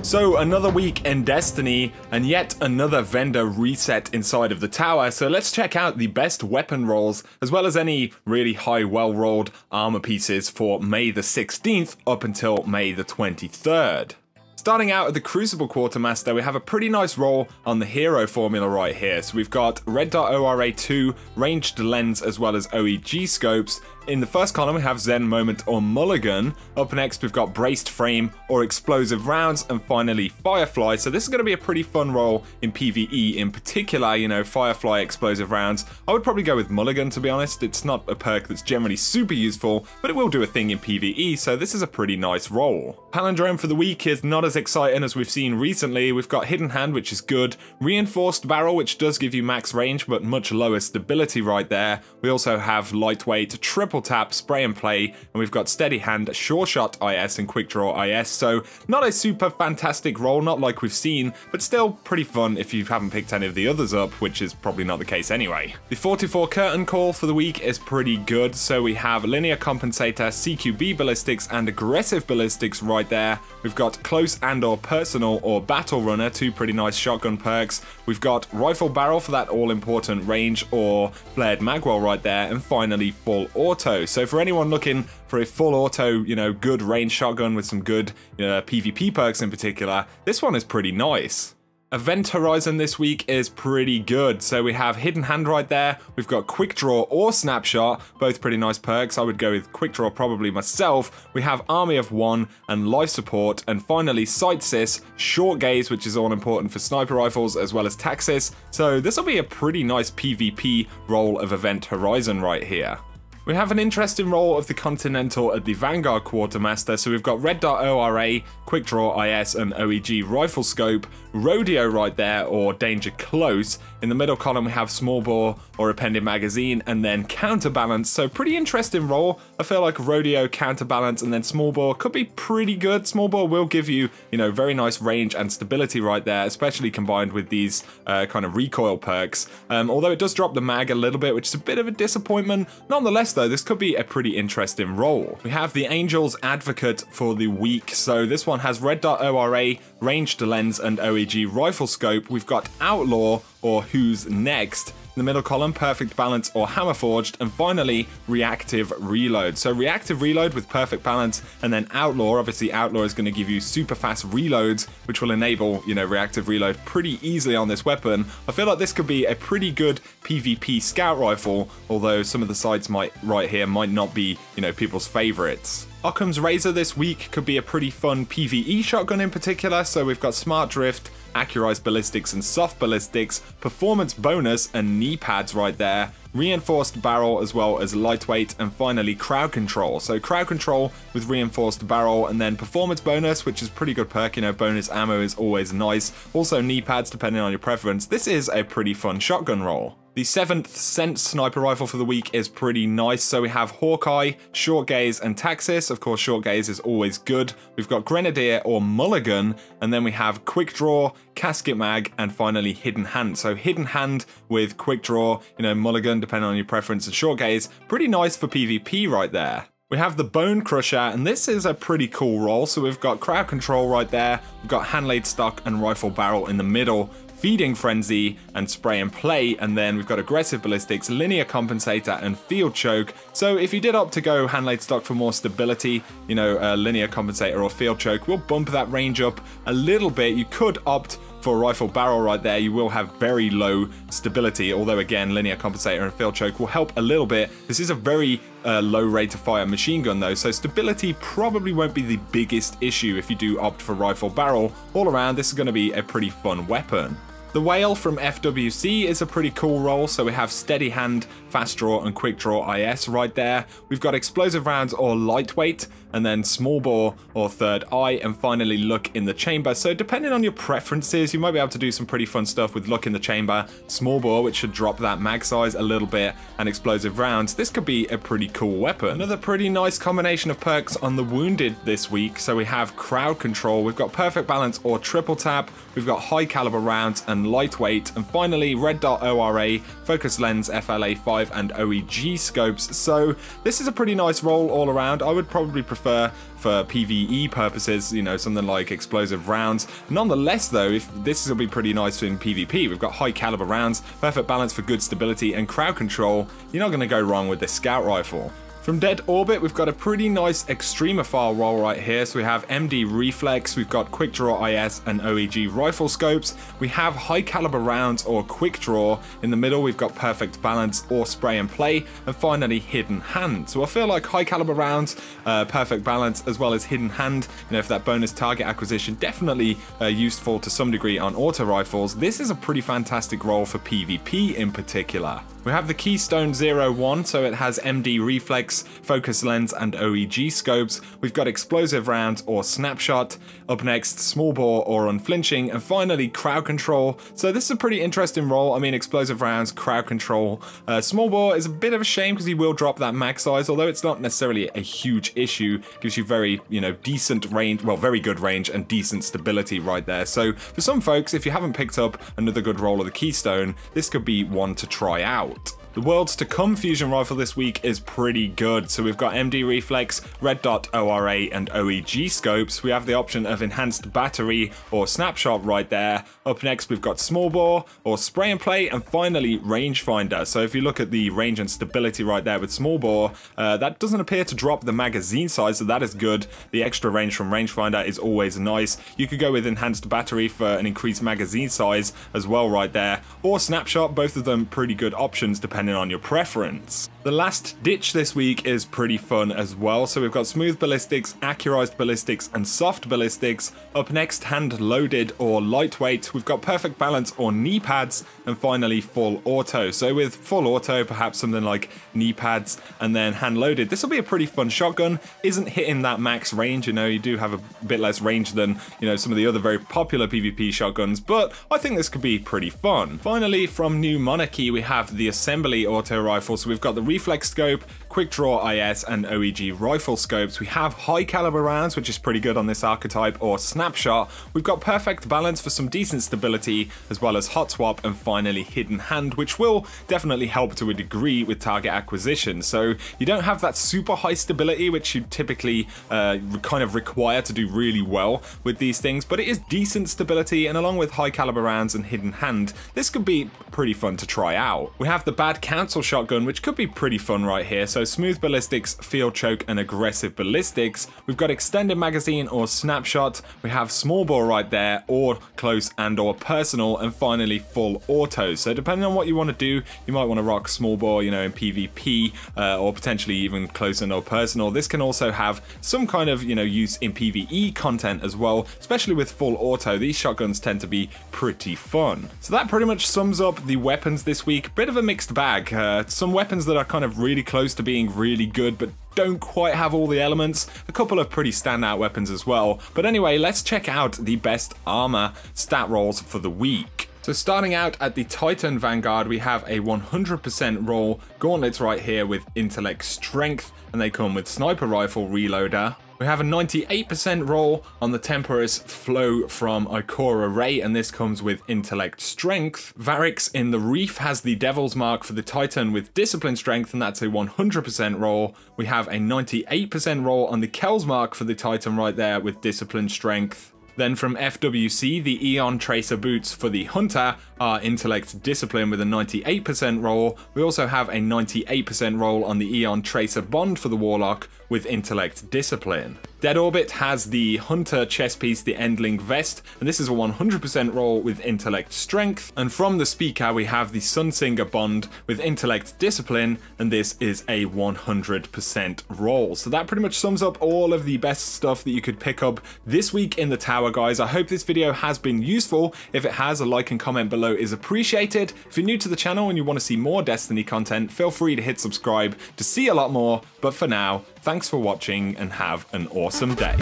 So another week in Destiny, and yet another vendor reset inside of the tower, so let's check out the best weapon rolls, as well as any really high well-rolled armor pieces for May the 16th up until May the 23rd. Starting out at the Crucible Quartermaster, we have a pretty nice roll on the hero formula right here. So we've got Red Dot ORA 2, ranged lens, as well as OEG scopes. In the first column, we have Zen Moment or Mulligan. Up next, we've got Braced Frame or Explosive Rounds, and finally Firefly. So this is going to be a pretty fun roll in PvE, in particular, you know, Firefly, Explosive Rounds. I would probably go with Mulligan, to be honest. It's not a perk that's generally super useful, but it will do a thing in PvE, so this is a pretty nice roll. Palindrome for the week is not as exciting as we've seen recently. We've got Hidden Hand, which is good. Reinforced Barrel, which does give you max range, but much lower stability right there. We also have Lightweight, Triple Tap, Spray and Play, and we've got Steady Hand, Sure Shot IS, and Quick Draw IS. So not a super fantastic roll, not like we've seen, but still pretty fun if you haven't picked any of the others up, which is probably not the case anyway. The 44 Curtain Call for the week is pretty good. So we have Linear Compensator, CQB Ballistics, and Aggressive Ballistics right there. We've got Close and or Personal or Battle Runner, two pretty nice shotgun perks. We've got Rifle Barrel for that all-important range or Flared Magwell right there, and finally Full Auto. So for anyone looking for a full auto, you know, good range shotgun with some good PvP perks in particular, this one is pretty nice. Event Horizon this week is pretty good. So we have Hidden Hand right there. We've got Quick Draw or Snapshot, both pretty nice perks. I would go with Quick Draw probably myself. We have Army of One and Life Support, and finally Sight Sys, Short Gaze, which is all important for sniper rifles, as well as Taxis. So this will be a pretty nice PvP roll of Event Horizon right here. We have an interesting roll of the Continental at the Vanguard Quartermaster, so we've got Red Dot ORA, Quick Draw IS, and OEG Rifle Scope, Rodeo right there, or Danger Close. In the middle column we have Small Bore or Appended Magazine, and then Counterbalance, so pretty interesting roll. I feel like Rodeo, Counterbalance, and then Small Bore could be pretty good. Small Bore will give you, you know, very nice range and stability right there, especially combined with these kind of recoil perks. Although it does drop the mag a little bit, which is a bit of a disappointment. Nonetheless, though, this could be a pretty interesting roll. We have the Angel's Advocate for the week, so this one has Red Dot ORA, Ranged Lens, and OEG Rifle Scope. We've got Outlaw or Who's Next. In the middle column, Perfect Balance or Hammer Forged, and finally Reactive Reload. So Reactive Reload with Perfect Balance, and then Outlaw. Obviously Outlaw is going to give you super fast reloads, which will enable, you know, Reactive Reload pretty easily on this weapon. I feel like this could be a pretty good PvP scout rifle, although some of the sides right here might not be, you know, people's favorites. Occams Razor this week could be a pretty fun PvE shotgun in particular. So we've got Smart Drift, Accurized Ballistics, and Soft Ballistics, Performance Bonus, and knee pads right there, Reinforced Barrel, as well as Lightweight, and finally Crowd Control. So Crowd Control with Reinforced Barrel, and then Performance Bonus, which is pretty good perk, you know, bonus ammo is always nice. Also knee pads depending on your preference. This is a pretty fun shotgun roll. The 7th Sense Sniper Rifle for the week is pretty nice. So we have Hawkeye, Short Gaze, and Taxis. Of course, Short Gaze is always good. We've got Grenadier or Mulligan, and then we have Quick Draw, Casket Mag, and finally Hidden Hand. So Hidden Hand with Quick Draw, you know, Mulligan, depending on your preference, and Short Gaze, pretty nice for PvP right there. We have the Bone Crusher, and this is a pretty cool roll. So we've got Crowd Control right there, we've got Handlaid Stock and Rifle Barrel in the middle, Feeding Frenzy and Spray and Play, and then we've got Aggressive Ballistics, Linear Compensator, and Field Choke. So if you did opt to go Handlaid Stock for more stability, you know, Linear Compensator or Field Choke will bump that range up a little bit. You could opt for Rifle Barrel right there. You will have very low stability, although again, Linear Compensator and Field Choke will help a little bit. This is a very low rate of fire machine gun though, so stability probably won't be the biggest issue if you do opt for Rifle Barrel. All around, this is going to be a pretty fun weapon. The Whale from FWC is a pretty cool roll, so we have Steady Hand, Fast Draw, and Quick Draw IS right there. We've got Explosive Rounds or Lightweight, and then Small Bore or Third Eye, and finally Look in the Chamber. So depending on your preferences, you might be able to do some pretty fun stuff with Look in the Chamber, Small Bore, which should drop that mag size a little bit, and Explosive Rounds. This could be a pretty cool weapon. Another pretty nice combination of perks on the Wounded this week. So we have Crowd Control, we've got Perfect Balance or Triple Tap, we've got High Caliber Rounds and and lightweight, and finally red dot ORA, focus lens, FLA5 and OEG scopes. So this is a pretty nice roll all around. I would probably prefer for PvE purposes, you know, something like explosive rounds. Nonetheless though, if this will be pretty nice in PvP. We've got high caliber rounds, perfect balance for good stability and crowd control. You're not going to go wrong with this scout rifle. From dead orbit, we've got a pretty nice extremophile roll right here. So we have MD reflex, we've got quick draw IS and OEG rifle scopes. We have high caliber rounds or quick draw. In the middle, we've got perfect balance or spray and play, and finally hidden hand. So I feel like high caliber rounds, perfect balance, as well as hidden hand, you know, for that bonus target acquisition, definitely useful to some degree on auto rifles. This is a pretty fantastic roll for PvP in particular. We have the Keystone 01, so it has MD reflex, focus lens and OEG scopes. We've got explosive rounds or snapshot. Up next, small bore or unflinching, and finally crowd control. So this is a pretty interesting roll. I mean, explosive rounds, crowd control. Small bore is a bit of a shame because he will drop that mag size, although it's not necessarily a huge issue. Gives you very, you know, decent range, well, very good range and decent stability right there. So for some folks, if you haven't picked up another good roll of the Keystone, this could be one to try out. The Worlds to Come fusion rifle this week is pretty good. So we've got MD reflex, red dot ORA and OEG scopes. We have the option of enhanced battery or snapshot right there. Up next we've got small bore or spray and play, and finally rangefinder. So if you look at the range and stability right there with small bore, that doesn't appear to drop the magazine size, so that is good. The extra range from rangefinder is always nice. You could go with enhanced battery for an increased magazine size as well right there, or snapshot. Both of them pretty good options depending on your preference. The last ditch this week is pretty fun as well. So we've got smooth ballistics, accurized ballistics and soft ballistics. Up next, hand loaded or lightweight. We've got perfect balance or knee pads, and finally full auto. So with full auto, perhaps something like knee pads and then hand loaded. This will be a pretty fun shotgun. Isn't hitting that max range, you know, you do have a bit less range than, you know, some of the other very popular PvP shotguns, but I think this could be pretty fun. Finally, from New Monarchy, we have the assembly auto rifle. So we've got the reflex scope, quick draw IS and OEG rifle scopes. We have high caliber rounds, which is pretty good on this archetype, or snapshot. We've got perfect balance for some decent stability, as well as hot swap, and finally hidden hand, which will definitely help to a degree with target acquisition. So you don't have that super high stability, which you typically kind of require to do really well with these things, but it is decent stability, and along with high caliber rounds and hidden hand, this could be pretty fun to try out. We have the Bad Counsel shotgun, which could be pretty fun right here. So smooth ballistics, field choke and aggressive ballistics. We've got extended magazine or snapshot. We have small bore right there, or close and or personal, and finally full auto. So depending on what you want to do, you might want to rock small bore, you know, in PvP, or potentially even close and or personal. This can also have some kind of, you know, use in PvE content as well, especially with full auto. These shotguns tend to be pretty fun. So that pretty much sums up the weapons this week. Bit of a mixed bag. Some weapons that are kind of really close to being really good, but don't quite have all the elements. A couple of pretty standout weapons as well. But anyway, let's check out the best armor stat rolls for the week. So starting out at the Titan Vanguard, we have a 100% roll gauntlets right here with intellect strength, and they come with sniper rifle reloader. We have a 98% roll on the Temporous Flow from Ikora Ray, and this comes with intellect strength. Varix in the Reef has the Devil's Mark for the Titan with discipline strength, and that's a 100% roll. We have a 98% roll on the Kel's Mark for the Titan right there with discipline strength. Then from FWC, the Eon Tracer boots for the Hunter are intellect discipline with a 98% roll. We also have a 98% roll on the Eon Tracer Bond for the Warlock with intellect discipline. Dead Orbit has the Hunter chest piece, the Endling Vest, and this is a 100% roll with intellect strength. And from the Speaker, we have the Sunsinger Bond with intellect discipline, and this is a 100% roll. So that pretty much sums up all of the best stuff that you could pick up this week in the tower, guys. I hope this video has been useful. If it has, a like and comment below is appreciated. If you're new to the channel and you want to see more Destiny content, feel free to hit subscribe to see a lot more. But for now, thanks for watching and have an awesome day.